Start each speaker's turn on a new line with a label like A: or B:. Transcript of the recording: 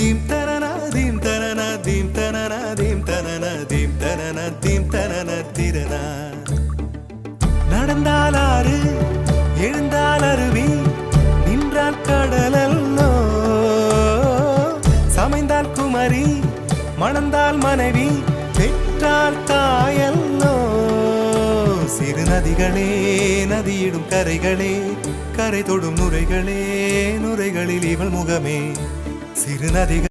A: Theme தனனா theme தனனா theme தனனா தீம் தனனா தீம் தனனா தீம் தனன திரனா. நடந்தால் ஆறு எழுந்தால் அருவி நின்றால் கடலல்லோ, சமைந்தால் குமரி மணந்தால் மனைவி பெற்றால் தாயல்லோ. சிறு நதிகளே நதியிடும் கரைகளே கரை தொடும் நுரைகளே நுரைகளில் இவள் முகமே. சிறு நதிகள்